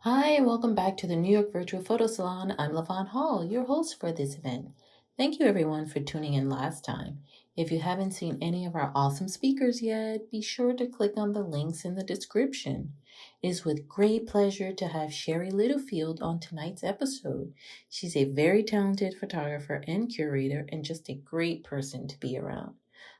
Hi, and welcome back to the New York Virtual Photo Salon. I'm LaVon Hall, your host for this event. Thank you everyone for tuning in last time. If you haven't seen any of our awesome speakers yet, be sure to click on the links in the description. It is with great pleasure to have Sherri Littlefield on tonight's episode. She's a very talented photographer and curator and just a great person to be around.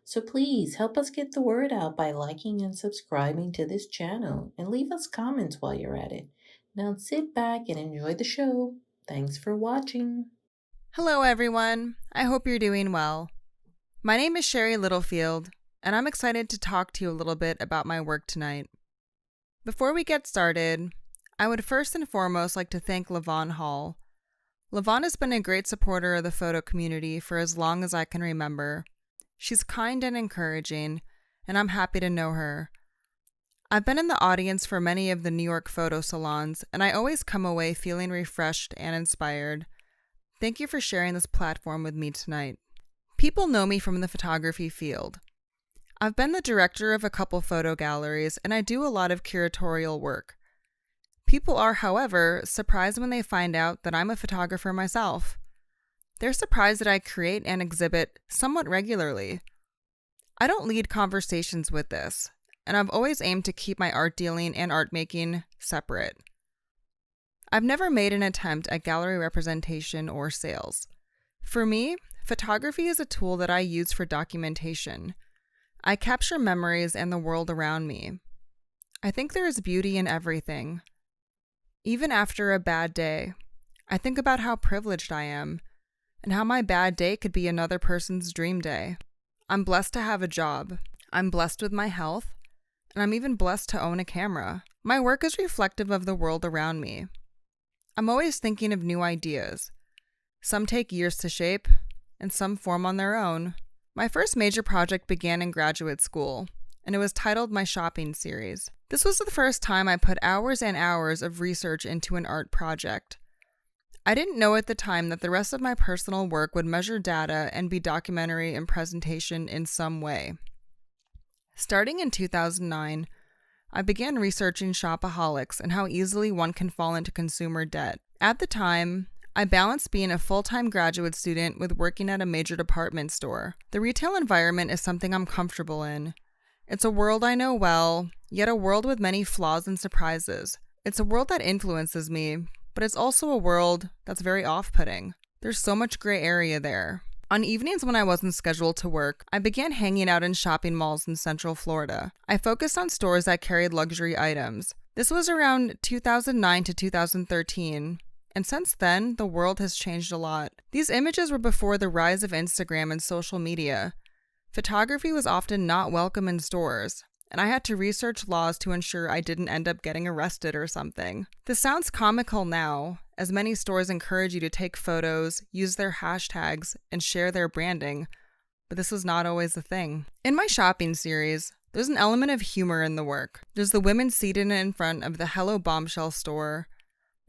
So please help us get the word out by liking and subscribing to this channel and leave us comments while you're at it. Now sit back and enjoy the show. Thanks for watching. Hello, everyone. I hope you're doing well. My name is Sherri Littlefield, and I'm excited to talk to you a little bit about my work tonight. Before we get started, I would first and foremost like to thank LaVon Hall. LaVon has been a great supporter of the photo community for as long as I can remember. She's kind and encouraging, and I'm happy to know her. I've been in the audience for many of the New York photo salons, and I always come away feeling refreshed and inspired. Thank you for sharing this platform with me tonight. People know me from the photography field. I've been the director of a couple photo galleries, and I do a lot of curatorial work. People are, however, surprised when they find out that I'm a photographer myself. They're surprised that I create and exhibit somewhat regularly. I don't lead conversations with this, and I've always aimed to keep my art dealing and art making separate. I've never made an attempt at gallery representation or sales. For me, photography is a tool that I use for documentation. I capture memories and the world around me. I think there is beauty in everything. Even after a bad day, I think about how privileged I am and how my bad day could be another person's dream day. I'm blessed to have a job. I'm blessed with my health. And I'm even blessed to own a camera. My work is reflective of the world around me. I'm always thinking of new ideas. Some take years to shape, and some form on their own. My first major project began in graduate school, and it was titled my shopping series. This was the first time I put hours and hours of research into an art project. I didn't know at the time that the rest of my personal work would measure data and be documentary and presentation in some way. Starting in 2009, I began researching shopaholics and how easily one can fall into consumer debt. At the time, I balanced being a full-time graduate student with working at a major department store. The retail environment is something I'm comfortable in. It's a world I know well, yet a world with many flaws and surprises. It's a world that influences me, but it's also a world that's very off-putting. There's so much gray area there. On evenings when I wasn't scheduled to work, I began hanging out in shopping malls in Central Florida. I focused on stores that carried luxury items. This was around 2009 to 2013, and since then, the world has changed a lot. These images were before the rise of Instagram and social media. Photography was often not welcome in stores, and I had to research laws to ensure I didn't end up getting arrested or something. This sounds comical now, as many stores encourage you to take photos, use their hashtags, and share their branding, but this was not always the thing. In my shopping series, there's an element of humor in the work. There's the women seated in front of the Hello Bombshell store,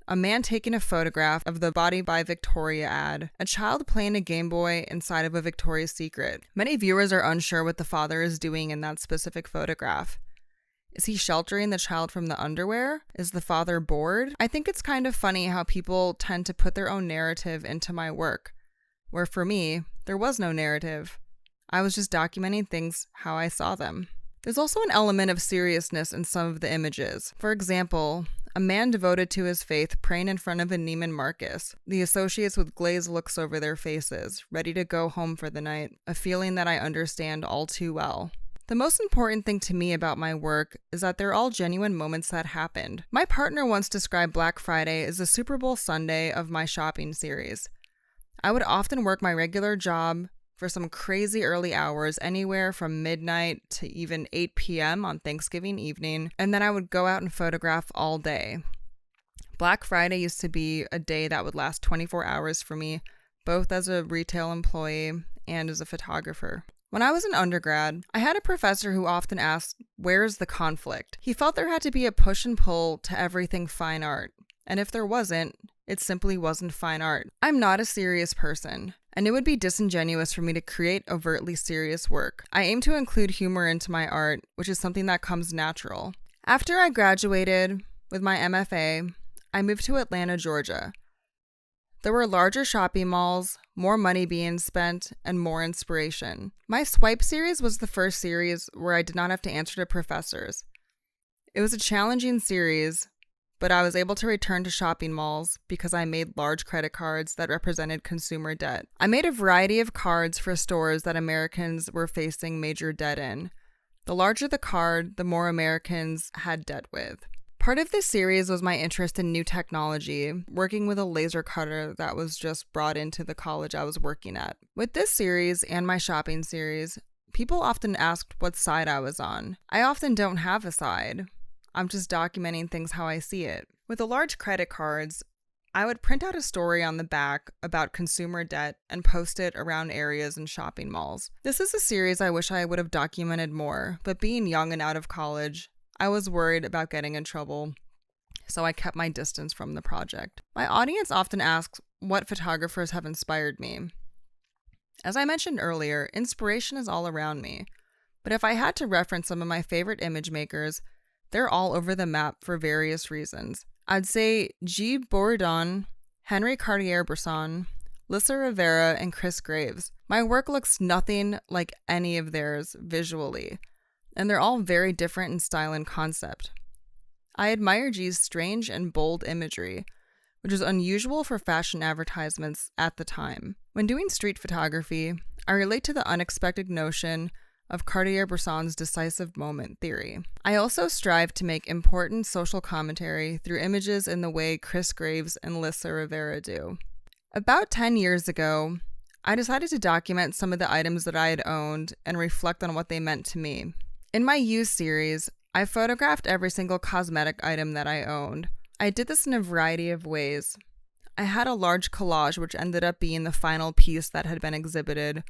a man taking a photograph of the Body by Victoria ad, a child playing a Game Boy inside of a Victoria's Secret. Many viewers are unsure what the father is doing in that specific photograph. Is he sheltering the child from the underwear? Is the father bored? I think it's kind of funny how people tend to put their own narrative into my work, where for me, there was no narrative. I was just documenting things how I saw them. There's also an element of seriousness in some of the images. For example, a man devoted to his faith praying in front of a Neiman Marcus. The associates with glazed looks over their faces, ready to go home for the night, a feeling that I understand all too well. The most important thing to me about my work is that they're all genuine moments that happened. My partner once described Black Friday as the Super Bowl Sunday of my shopping series. I would often work my regular job for some crazy early hours, anywhere from midnight to even 8 p.m. on Thanksgiving evening, and then I would go out and photograph all day. Black Friday used to be a day that would last 24 hours for me, both as a retail employee and as a photographer. When I was an undergrad, I had a professor who often asked, "Where's the conflict?" He felt there had to be a push and pull to everything fine art, and if there wasn't, it simply wasn't fine art. I'm not a serious person, and it would be disingenuous for me to create overtly serious work. I aim to include humor into my art, which is something that comes natural. After I graduated with my MFA, I moved to Atlanta, Georgia. There were larger shopping malls, more money being spent, and more inspiration. My Swipe series was the first series where I did not have to answer to professors. It was a challenging series, but I was able to return to shopping malls because I made large credit cards that represented consumer debt. I made a variety of cards for stores that Americans were facing major debt in. The larger the card, the more Americans had debt with. Part of this series was my interest in new technology, working with a laser cutter that was just brought into the college I was working at. With this series and my shopping series, people often asked what side I was on. I often don't have a side. I'm just documenting things how I see it. With the large credit cards, I would print out a story on the back about consumer debt and post it around areas in shopping malls. This is a series I wish I would have documented more, but being young and out of college, I was worried about getting in trouble, so I kept my distance from the project. My audience often asks what photographers have inspired me. As I mentioned earlier, inspiration is all around me, but if I had to reference some of my favorite image makers, they're all over the map for various reasons. I'd say G. Bourdon, Henry Cartier-Bresson, Lissa Rivera, and Chris Graves. My work looks nothing like any of theirs visually, and they're all very different in style and concept. I admire G's strange and bold imagery, which is unusual for fashion advertisements at the time. When doing street photography, I relate to the unexpected notion of Cartier-Bresson's decisive moment theory. I also strive to make important social commentary through images in the way Chris Graves and Lissa Rivera do. About 10 years ago, I decided to document some of the items that I had owned and reflect on what they meant to me. In my Use series, I photographed every single cosmetic item that I owned. I did this in a variety of ways. I had a large collage which ended up being the final piece that had been exhibited,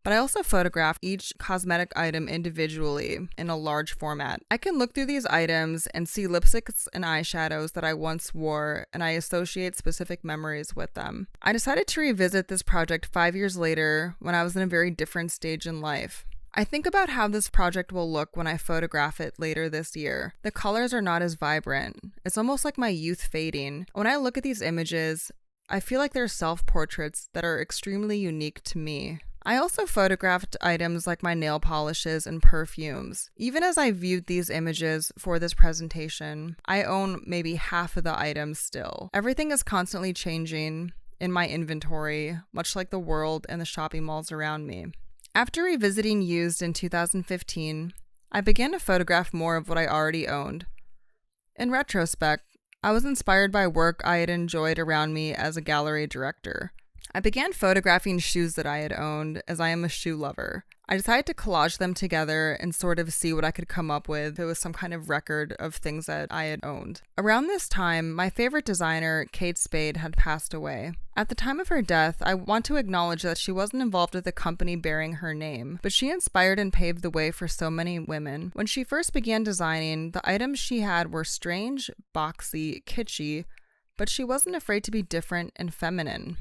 but I also photographed each cosmetic item individually in a large format. I can look through these items and see lipsticks and eyeshadows that I once wore, and I associate specific memories with them. I decided to revisit this project 5 years later when I was in a very different stage in life. I think about how this project will look when I photograph it later this year. The colors are not as vibrant. It's almost like my youth fading. When I look at these images, I feel like they're self-portraits that are extremely unique to me. I also photographed items like my nail polishes and perfumes. Even as I viewed these images for this presentation, I own maybe half of the items still. Everything is constantly changing in my inventory, much like the world and the shopping malls around me. After revisiting Used in 2015, I began to photograph more of what I already owned. In retrospect, I was inspired by work I had enjoyed around me as a gallery director. I began photographing shoes that I had owned, as I am a shoe lover. I decided to collage them together and sort of see what I could come up with if it was some kind of record of things that I had owned. Around this time, my favorite designer, Kate Spade, had passed away. At the time of her death, I want to acknowledge that she wasn't involved with the company bearing her name, but she inspired and paved the way for so many women. When she first began designing, the items she had were strange, boxy, kitschy, but she wasn't afraid to be different and feminine.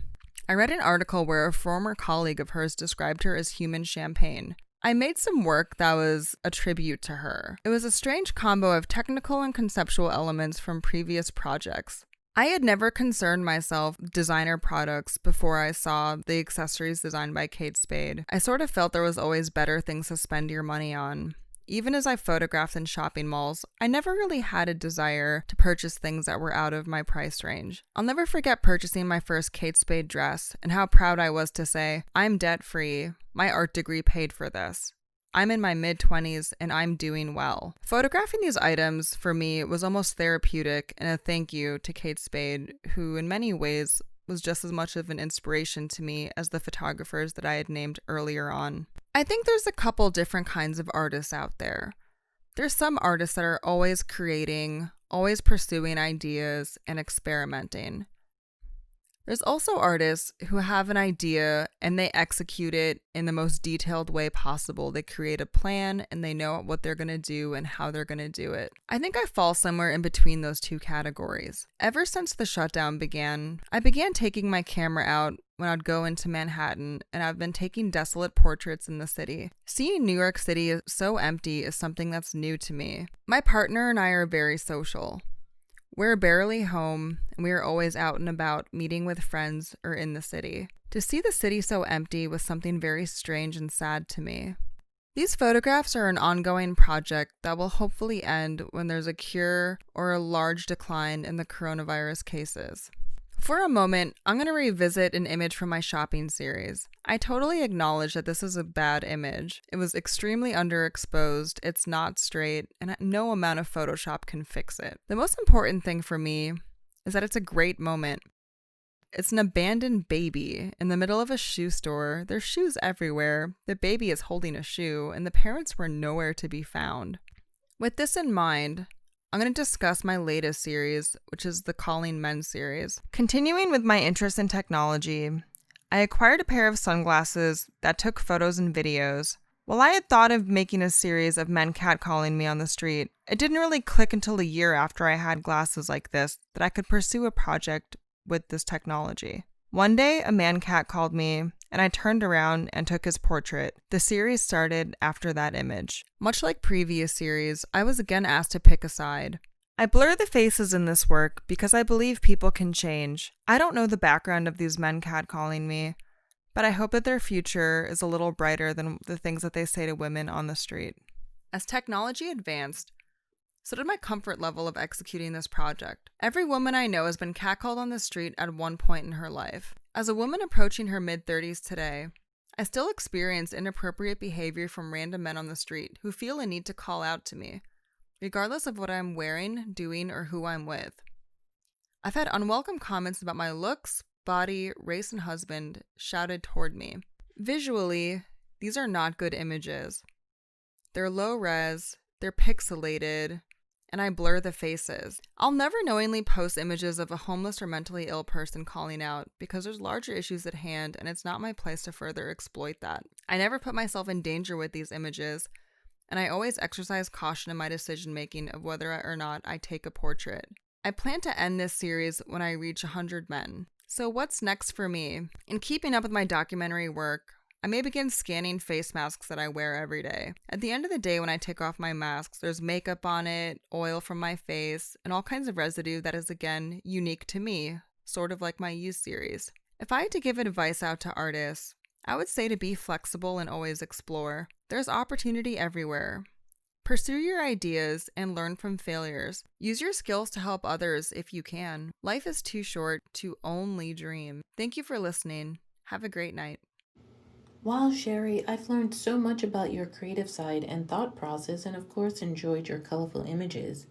I read an article where a former colleague of hers described her as human champagne. I made some work that was a tribute to her. It was a strange combo of technical and conceptual elements from previous projects. I had never concerned myself with designer products before I saw the accessories designed by Kate Spade. I sort of felt there was always better things to spend your money on. Even as I photographed in shopping malls, I never really had a desire to purchase things that were out of my price range. I'll never forget purchasing my first Kate Spade dress and how proud I was to say, "I'm debt-free. My art degree paid for this. I'm in my mid-20s and I'm doing well." Photographing these items for me was almost therapeutic and a thank you to Kate Spade, who in many ways was just as much of an inspiration to me as the photographers that I had named earlier on. I think there's a couple different kinds of artists out there. There's some artists that are always creating, always pursuing ideas and experimenting. There's also artists who have an idea and they execute it in the most detailed way possible. They create a plan and they know what they're going to do and how they're going to do it. I think I fall somewhere in between those two categories. Ever since the shutdown began, I began taking my camera out when I'd go into Manhattan, and I've been taking desolate portraits in the city. Seeing New York City so empty is something that's new to me. My partner and I are very social. We're barely home, and we are always out and about, meeting with friends or in the city. To see the city so empty was something very strange and sad to me. These photographs are an ongoing project that will hopefully end when there's a cure or a large decline in the coronavirus cases. For a moment, I'm going to revisit an image from my shopping series. I totally acknowledge that this is a bad image. It was extremely underexposed, it's not straight, and no amount of Photoshop can fix it. The most important thing for me is that it's a great moment. It's an abandoned baby in the middle of a shoe store. There's shoes everywhere. The baby is holding a shoe, and the parents were nowhere to be found. With this in mind, I'm going to discuss my latest series, which is the Calling Men series. Continuing with my interest in technology, I acquired a pair of sunglasses that took photos and videos. While I had thought of making a series of men catcalling me on the street, it didn't really click until a year after I had glasses like this that I could pursue a project with this technology. One day, a man catcalled me, and I turned around and took his portrait. The series started after that image. Much like previous series, I was again asked to pick a side. I blur the faces in this work because I believe people can change. I don't know the background of these men catcalling me, but I hope that their future is a little brighter than the things that they say to women on the street. As technology advanced, so did my comfort level of executing this project. Every woman I know has been catcalled on the street at one point in her life. As a woman approaching her mid-30s today, I still experience inappropriate behavior from random men on the street who feel a need to call out to me, regardless of what I'm wearing, doing, or who I'm with. I've had unwelcome comments about my looks, body, race, and husband shouted toward me. Visually, these are not good images. They're low res, they're pixelated, and I blur the faces. I'll never knowingly post images of a homeless or mentally ill person calling out because there's larger issues at hand and it's not my place to further exploit that. I never put myself in danger with these images, and I always exercise caution in my decision making of whether or not I take a portrait. I plan to end this series when I reach 100 men. So what's next for me? In keeping up with my documentary work, I may begin scanning face masks that I wear every day. At the end of the day, when I take off my masks, there's makeup on it, oil from my face, and all kinds of residue that is, again, unique to me, sort of like my You series. If I had to give advice out to artists, I would say to be flexible and always explore. There's opportunity everywhere. Pursue your ideas and learn from failures. Use your skills to help others if you can. Life is too short to only dream. Thank you for listening. Have a great night. Wow, Sherri, I've learned so much about your creative side and thought process, and of course, enjoyed your colorful images.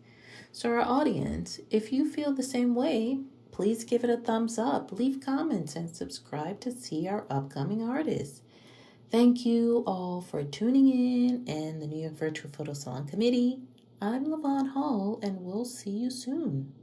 So, our audience, if you feel the same way, please give it a thumbs up, leave comments, and subscribe to see our upcoming artists. Thank you all for tuning in, and the New York Virtual Photo Salon Committee. I'm Lavon Hall, and we'll see you soon.